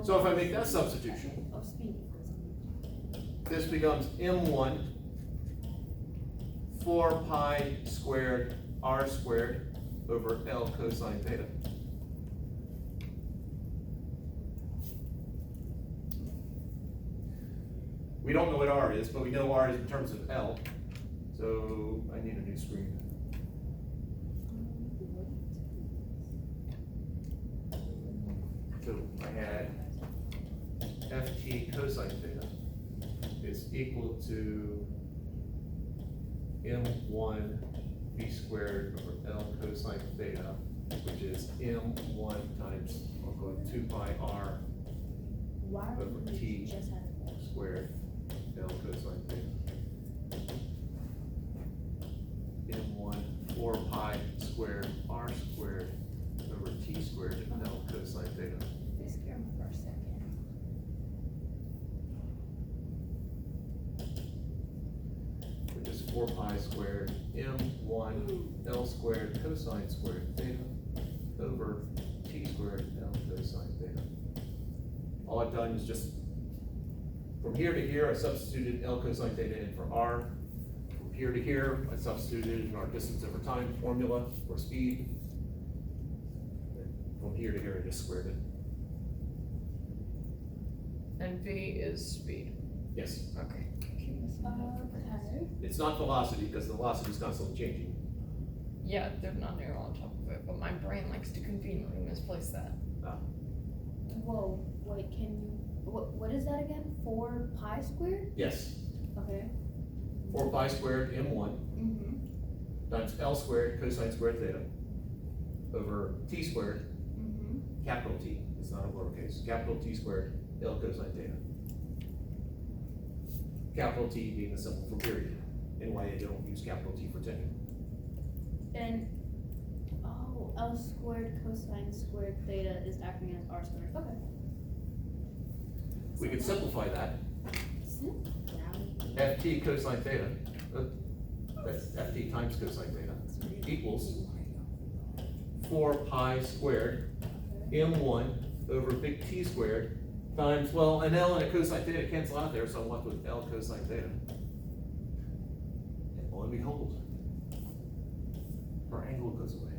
So if I make that substitution, of speed. this becomes m1 4 pi squared r squared over L cosine theta. We don't know what r is, but we know r is in terms of L. So I need a new screen. So I had ft cosine theta is equal to m1 v squared over L cosine theta, which is m1 times, I'll go 2 pi r Why over would we t just have that? squared L cosine theta. m1 4 pi squared r squared over t squared L cosine theta. Please scare me for a second. Which is 4 pi squared m1 L squared cosine squared theta over t squared L cosine theta. All I've done is just, from here to here, I substituted L cosine theta in for r. From here to here, I substituted in our distance over time formula for speed. From here to here, I just squared it. And V is speed. Yes, Okay. Okay. it's not velocity because the velocity is constantly changing. Yeah, they're not near on top of it, but my brain likes to conveniently misplace that. Whoa, wait, can you, what is that again? 4 pi squared? Yes, Okay. 4 pi squared m1 Mm-hmm. times L squared cosine squared theta over t squared, Mm-hmm. capital T, it's not a lowercase, capital T squared L cosine theta. Capital T being the symbol for period, and why they don't use capital T for tension. And, oh, L squared cosine squared theta is acting as R squared. Okay. We could simplify that, Now, ft cosine theta, that's ft times cosine theta, equals 4 pi squared m1 over big T squared times, well, an L and a cosine theta cancel out there, so I'm left with L cosine theta. And lo and behold, our angle goes away.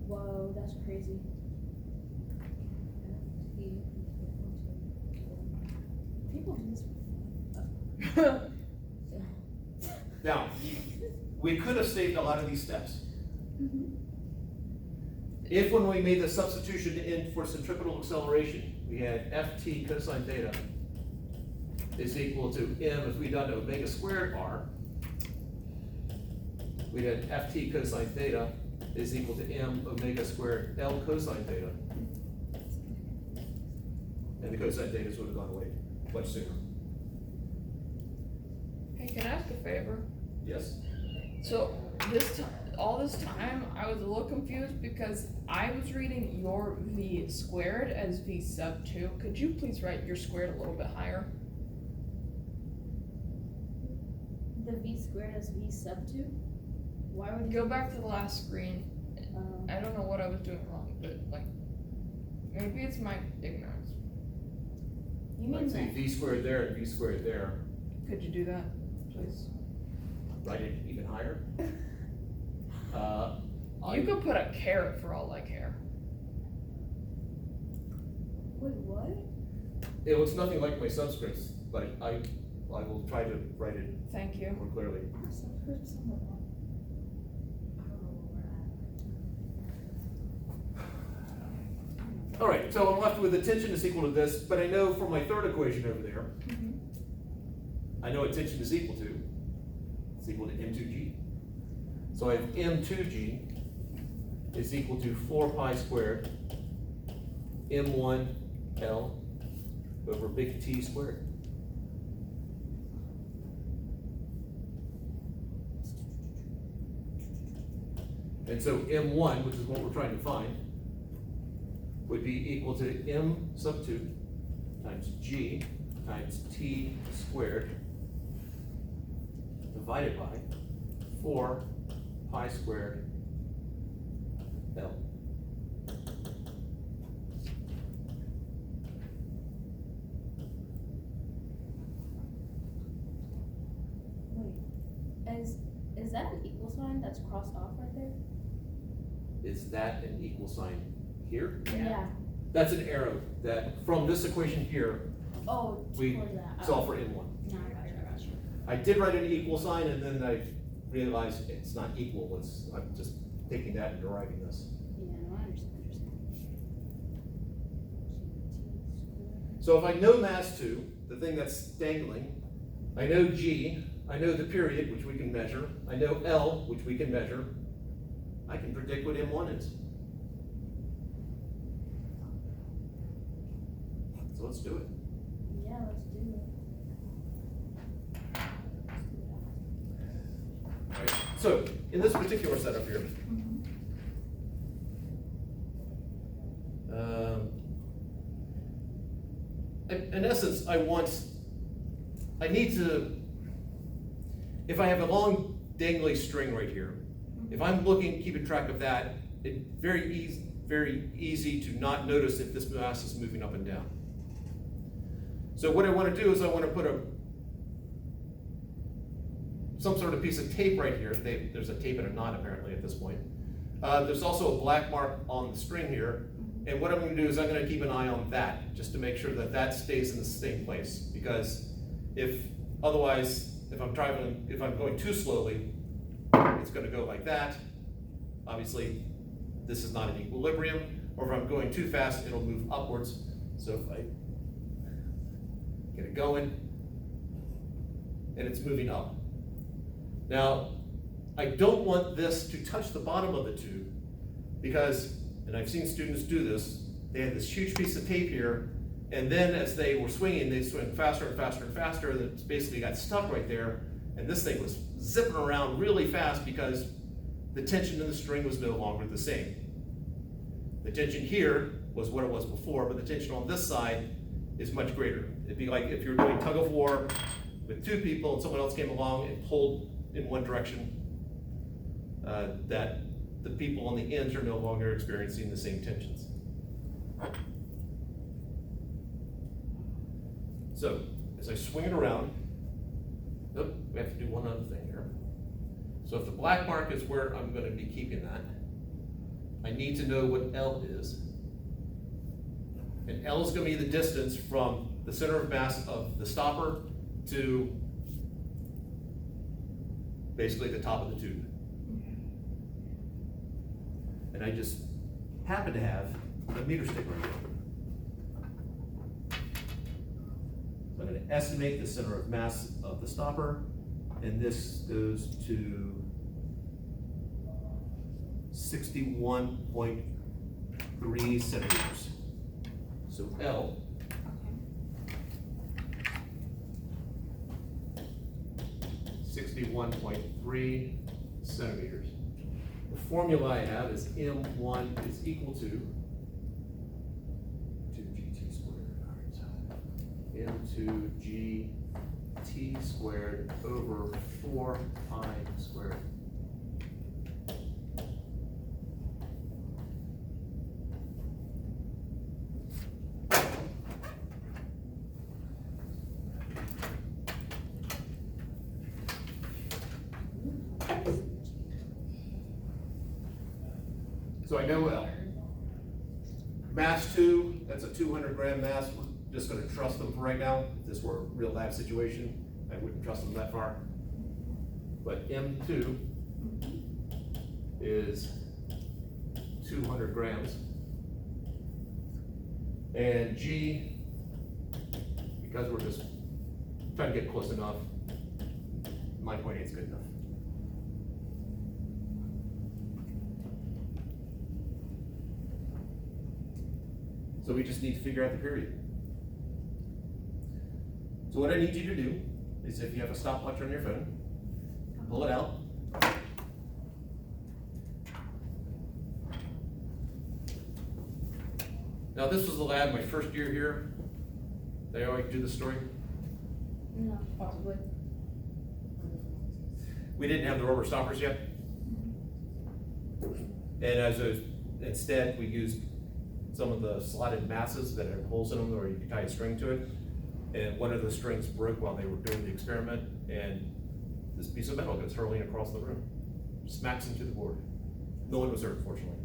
whoa, that's crazy. People do this. Now, we could have saved a lot of these steps. Mm-hmm. If when we made the substitution in for centripetal acceleration, we had ft cosine theta is equal to m, if we'd done omega squared r, we'd had ft cosine theta is equal to m omega squared L cosine theta. And the cosine thetas would have gone away much sooner. Hey, can I ask a favor? Yes? So this time, all this time, I was a little confused because I was reading your V squared as V sub 2. Could you please write your squared a little bit higher? The v squared is v sub 2? Why would Go back to the last screen. Um, I don't know what I was doing wrong, but like, maybe it's my ignorance. you mean Like say that? v squared there and v squared there, Could you do that, please? write it even higher. You could put a caret for all I care. Wait, what? It looks nothing like my subscripts, but I will try to write it Thank you. more clearly. Subscripts on the wrong. I don't know where we're at. All right, so I'm left with the tension is equal to this, but I know from my third equation over there, I know what tension is equal to. It's equal to m2g. So I have m2g is equal to 4 pi squared m1 L over big T squared. And so m1, which is what we're trying to find, would be equal to m sub 2 times g times t squared divided by 4 pi squared L. crossed off right there? Is that an equal sign here? Yeah. That's an arrow that, from this equation here, Oh, We towards that. solve for M1. No, I got you. I did write an equal sign, and then I realized it's not equal, I'm just taking that and deriving this. Yeah, no, I understand. So if I know mass 2, the thing that's dangling, I know G, I know the period, which we can measure, I know L, which we can measure, I can predict what M1 is. So let's do it. Yeah, let's do it. Alright, so in this particular setup here, in essence, I need to, if I have a long dangly string right here, if I'm keeping track of that, it's very easy to not notice if this mass is moving up and down. So what I want to do is I want to put some sort of piece of tape right here. There's a tape and a knot apparently at this point. There's also a black mark on the string here. And what I'm going to do is I'm going to keep an eye on that just to make sure that that stays in the same place. Because otherwise, if I'm going too slowly, it's going to go like that. Obviously, this is not an equilibrium. Or if I'm going too fast, it'll move upwards. So if I get it going, and it's moving up. Now, I don't want this to touch the bottom of the tube because, and I've seen students do this, they had this huge piece of tape here, and then as they were swinging, they swing faster and faster and faster, and it basically got stuck right there, and this thing was zipping around really fast because the tension in the string was no longer the same. The tension here was what it was before, but the tension on this side is much greater. It'd be like if you're doing tug of war with two people and someone else came along and pulled in one direction, that the people on the ends are no longer experiencing the same tensions. So, as I swing it around, we have to do one other thing here. So if the black mark is where I'm going to be keeping that, I need to know what L is. And L is going to be the distance from the center of mass of the stopper to basically the top of the tube. And I just happen to have a meter stick right here. So I'm going to estimate the center of mass of the stopper, and this goes to 61.3 centimeters. So L. 61.3 centimeters. The formula I have is M1 is equal to 2GT squared. M2GT squared over 4 pi squared. So I know L. Mass 2, that's a 200 gram mass. We're just going to trust them for right now. If this were a real lab situation, I wouldn't trust them that far. But M2 is 200 grams. And G, because we're just trying to get close enough, 9.8 is good enough. So we just need to figure out the period. So what I need you to do is, if you have a stopwatch on your phone, pull it out. Now this was the lab my first year here. They always do the story. No, possibly. We didn't have the rubber stoppers yet. And instead we used some of the slotted masses that had holes in them where you could tie a string to it. And one of the strings broke while they were doing the experiment, and this piece of metal goes hurling across the room. smacks into the board. No one was hurt, fortunately.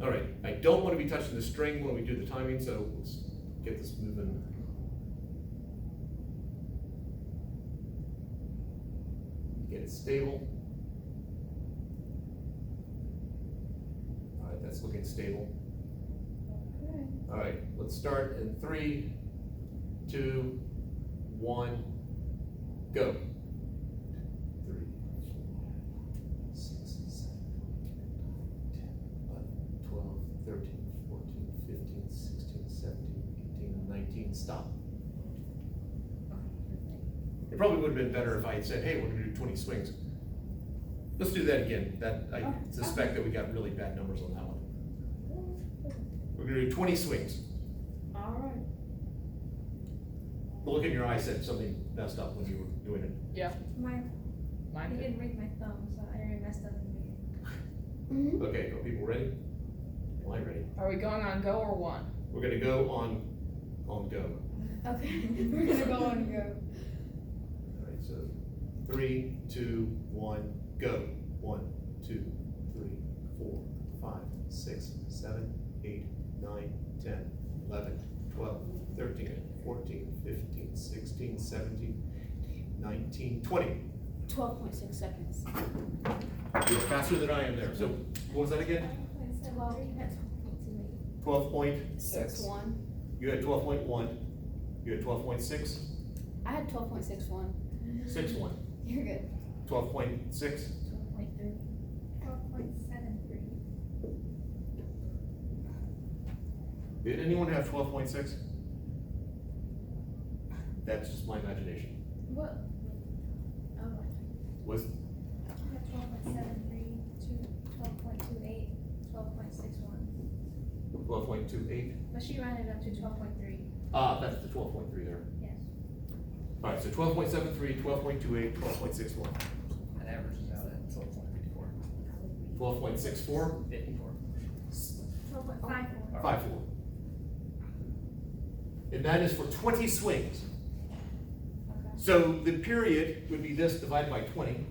All right, I don't want to be touching the string when we do the timing, so let's get this moving. Get it stable. All right, that's looking stable. Okay. All right, let's start in 3, 2, 1, go. 3, 6, 7, 8, 9, 10, 11, 12, 13, 14, 15, 16, 17, 18, 19, stop. It probably would have been better if I had said, hey, we're gonna do 20 swings. Let's do that again. I suspect that we got really bad numbers on that one. We're gonna do 20 swings. Alright. The look in your eye said something messed up when you were doing it. Yeah, Mine, I mine did. didn't read my thumb, so I already messed up in the beginning. Okay, are people ready? Am I ready? Are we going on go or one? We're gonna go on go. Okay. We're gonna go and go. All right, so 3, 2, 1, go. 1, 2, 3, 4, 5, 6, 7, 8, 9, 10, 11, 12, 13, 14, 15, 16, 17, 18, 19, 20. 12.6 seconds. You're faster than I am there. So what was that again? 12 point, 6.1. you had 12.1. You had 12.6, I had 12.61. 6.1. You're good. 12.6, 12.3. 12.73. did anyone have 12.6? That's just my imagination. What? Oh, Was, I had 12.73 to 12.28, 12.61. 12.28. But she rounded up to 12.3. Ah, that's the 12.3 there. Yes. All right, so 12.73, 12.28, 12.61. That averages out at 12.54. 12.64, 54. 12.54. 54. And that is for 20 swings. Okay. So the period would be this divided by 20.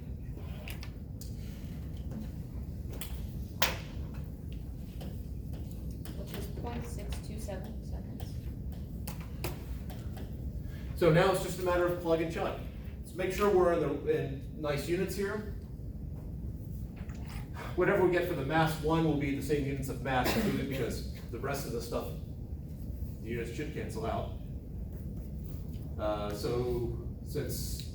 Which is 0.627 seconds. So now it's just a matter of plug and chug. Let's make sure we're in nice units here. Whatever we get for the mass 1 will be the same units of mass included because the rest of the stuff, the units should cancel out. So since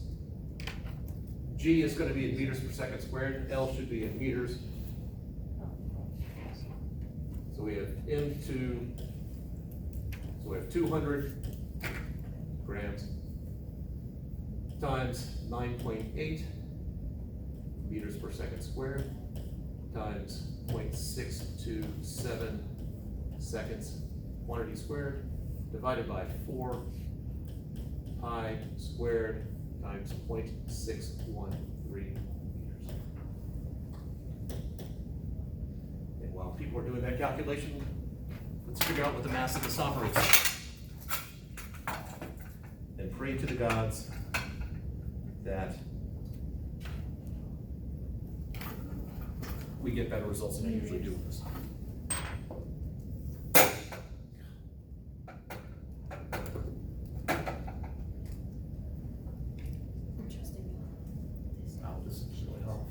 G is going to be in meters per second squared, L should be in meters. So we have M2, so we have 200 grams times 9.8 meters per second squared times 0.627 seconds quantity squared divided by 4 pi squared times 0.613 meters. And while people are doing that calculation, let's figure out what the mass of the stopper is. And pray to the gods that we get better results than I usually do with this. Interesting. Oh, this is really off.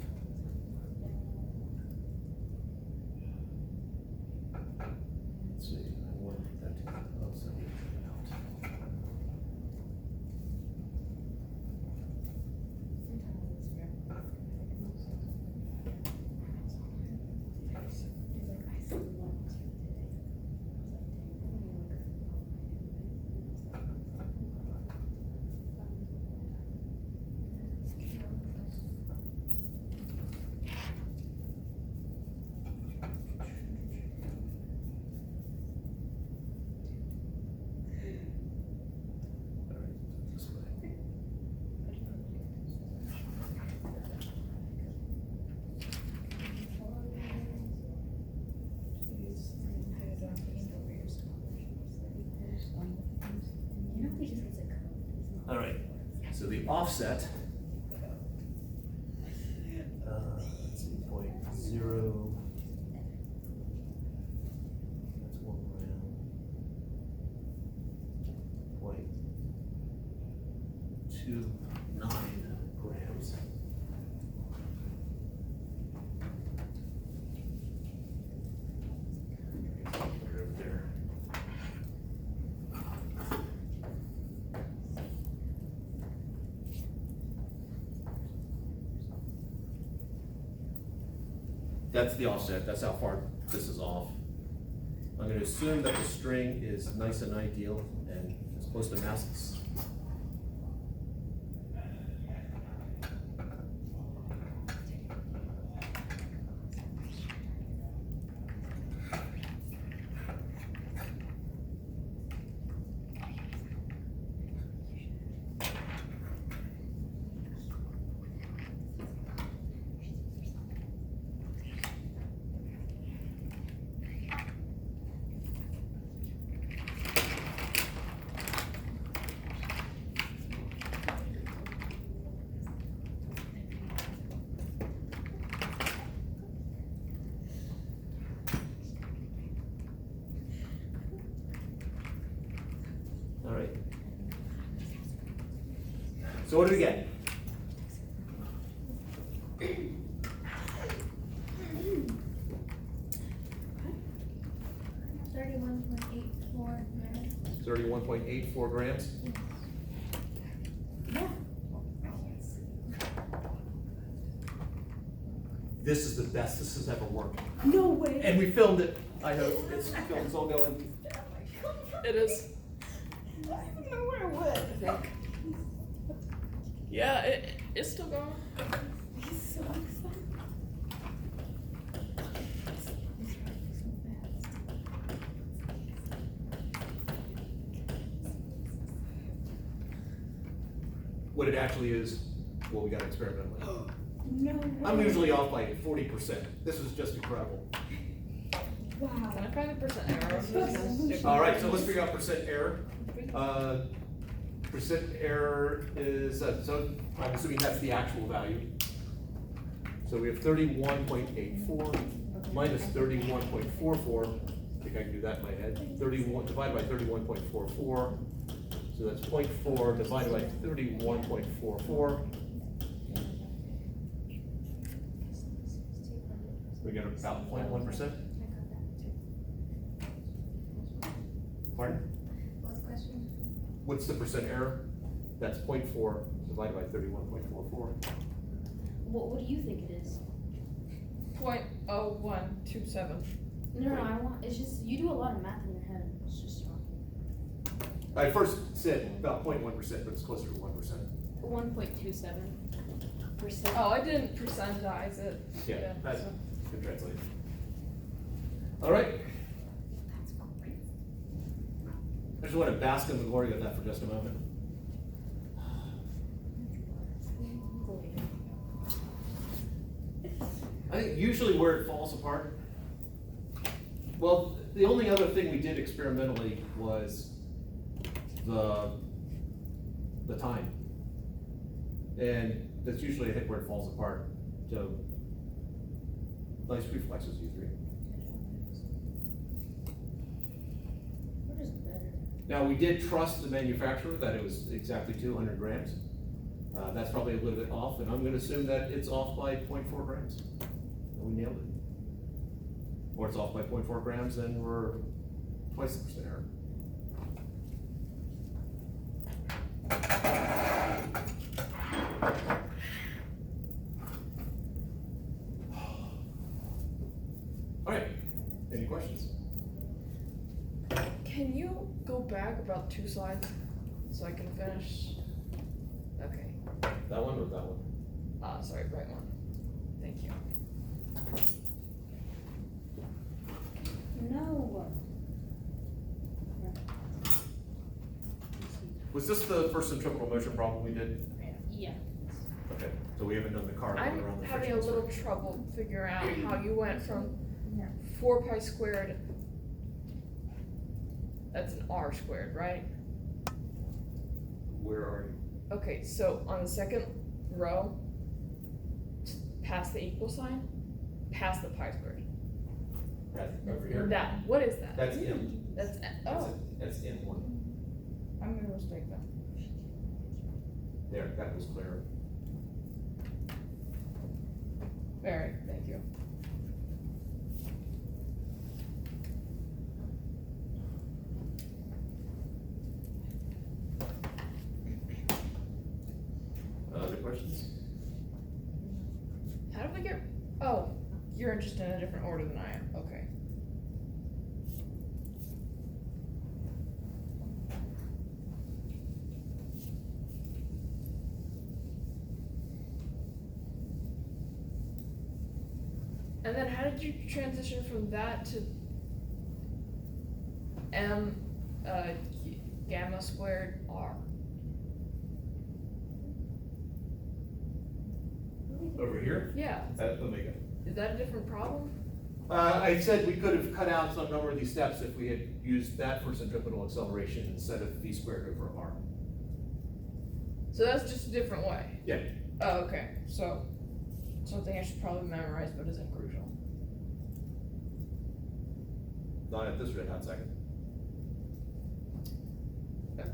Let's see, I want that to come up, so we can it out. offset. Let's see, 0.0. That's 1 gram. 0.29 grams. Over there. That's the offset, that's how far this is off. I'm gonna assume that the string is nice and ideal and as close to mass. All right. So what do we get? $31.84. 31.84 grams. Yeah. This is the best this has ever worked. No way. And we filmed it. I hope it's filmed, it's all going. It is. I don't know where it went. I think. Yeah, it's still going. He's so excited. What it actually is, what we got experimentally. No way. I'm usually off by 40%. This is just incredible. Wow. Can I find the percent error of this? All right, so let's figure out percent error. Percent error is, so I'm assuming that's the actual value. So we have 31.84 minus 31.44. I think I can do that in my head. 31 divided by 31.44. So that's 0.4 divided by 31.44. We get about 0.1%. Pardon? What's the question? What's the percent error? That's 0.4 divided by 31.44. What do you think it is? 0.0127. No, I want, it's just, you do a lot of math in your head. It's just wrong. I first said about 0.1%, but it's closer to 1%. 1.27%. Oh, I didn't percentize it. Yeah, that's so- good translation. All right. That's great. I just want to bask in the glory of that for just a moment. I think usually where it falls apart, well, the only other thing we did experimentally was the time. And that's usually, I think, where it falls apart. So, nice reflexes, you three. We're just better. Now, we did trust the manufacturer that it was exactly 200 grams. That's probably a little bit off, and I'm gonna assume that it's off by 0.4 grams. And we nailed it. Or it's off by 0.4 grams, and we're twice the percent error. All right, any questions? Can you go back about 2 slides so I can finish? Okay. That one or that one? Sorry, right one. Thank you. No. Was this the first centripetal motion problem we did? Yeah. Okay, so we haven't done the car I'm around the having a friction little side. trouble figuring out how you went from Yeah. 4 pi squared. That's an r squared, right? Where are you? Okay, so on the second row, past the equal sign, past the pi squared. That, over here, That, what is that? that's M. That's, That's oh, That's M1. I made a mistake then. There, that was clear. Very, thank you. Other questions? How did we get, oh, you're interested in a different order than I am, okay. And then how did you transition from that to m gamma squared r? Over here, Yeah, that's omega. is that a different problem? I said we could have cut out some number of these steps if we had used that for centripetal acceleration instead of v squared over r. So that's just a different way? Yeah. Oh, okay, so something I should probably memorize but isn't crucial. Not at this red hot second. Okay.